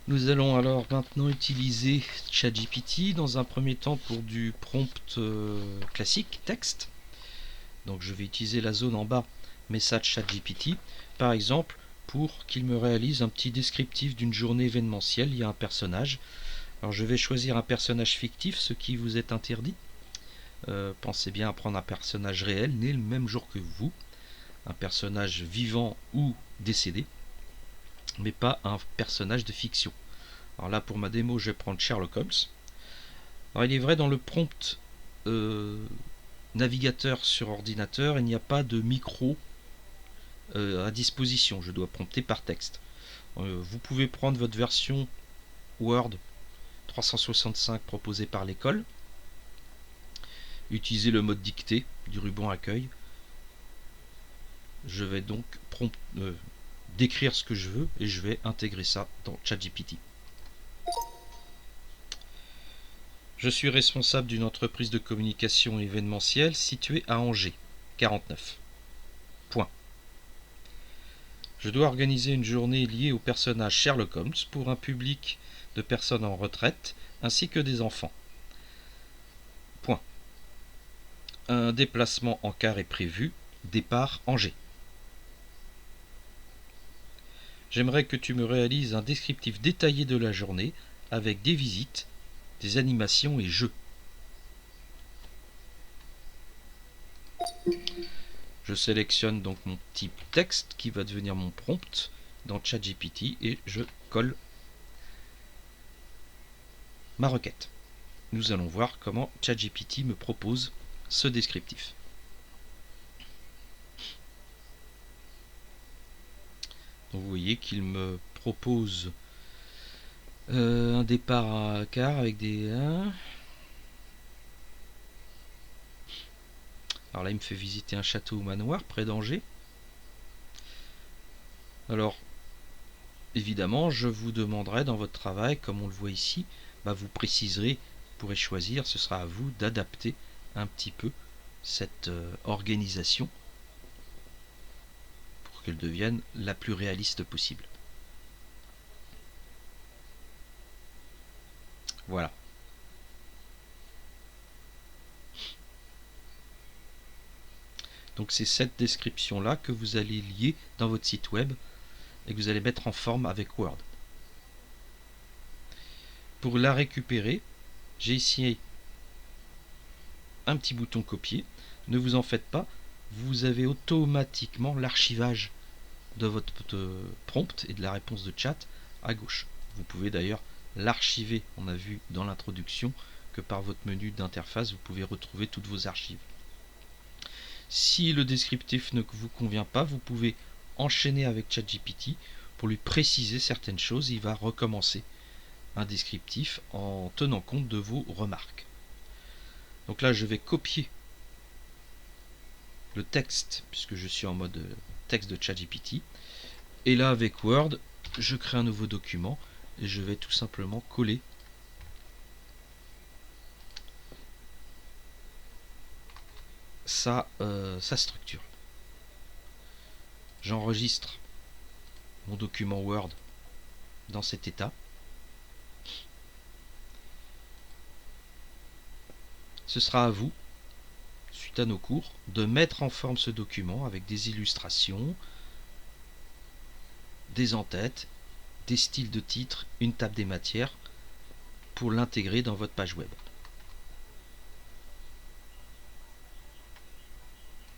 Nous allons alors maintenant utiliser ChatGPT dans un premier temps pour du prompt classique, texte. Donc je vais utiliser la zone en bas, message ChatGPT, par exemple pour qu'il me réalise un petit descriptif d'une journée événementielle. Il y a un personnage. Alors je vais choisir un personnage fictif, ce qui vous est interdit. Pensez bien à prendre un personnage réel, né le même jour que vous, un personnage vivant ou décédé, mais pas un personnage de fiction. Alors là, pour ma démo, je vais prendre Sherlock Holmes. Alors il est vrai, dans le prompt navigateur sur ordinateur, il n'y a pas de micro à disposition. Je dois prompter par texte. Vous pouvez prendre votre version Word 365 proposée par l'école, utiliser le mode dictée du ruban accueil. Je vais donc décrire ce que je veux et je vais intégrer ça dans ChatGPT. Je suis responsable d'une entreprise de communication événementielle située à Angers, 49. Point. Je dois organiser une journée liée au personnage Sherlock Holmes pour un public de personnes en retraite ainsi que des enfants. Point. Un déplacement en car est prévu. Départ Angers. J'aimerais que tu me réalises un descriptif détaillé de la journée avec des visites, des animations et jeux. Je sélectionne donc mon type texte qui va devenir mon prompt dans ChatGPT et je colle ma requête. Nous allons voir comment ChatGPT me propose ce descriptif. Donc vous voyez qu'il me propose un départ à car avec des... Alors là, il me fait visiter un château ou manoir près d'Angers. Alors, évidemment, je vous demanderai dans votre travail, comme on le voit ici, vous préciserez, vous pourrez choisir, ce sera à vous d'adapter un petit peu cette organisation pour qu'elle devienne la plus réaliste possible. Voilà. Donc c'est cette description-là que vous allez lier dans votre site web et que vous allez mettre en forme avec Word. Pour la récupérer, j'ai ici un petit bouton copier. Ne vous en faites pas, vous avez automatiquement l'archivage de votre prompt et de la réponse de chat à gauche. Vous pouvez d'ailleurs l'archiver. On a vu dans l'introduction que par votre menu d'interface, vous pouvez retrouver toutes vos archives. Si le descriptif ne vous convient pas, vous pouvez enchaîner avec ChatGPT pour lui préciser certaines choses. Il va recommencer un descriptif en tenant compte de vos remarques. Donc là, je vais copier le texte, puisque je suis en mode texte de ChatGPT. Et là, avec Word, je crée un nouveau document et je vais tout simplement coller sa structure. J'enregistre mon document Word dans cet état. Ce sera à vous, suite à nos cours, de mettre en forme ce document avec des illustrations, des en-têtes, des styles de titres, une table des matières pour l'intégrer dans votre page web.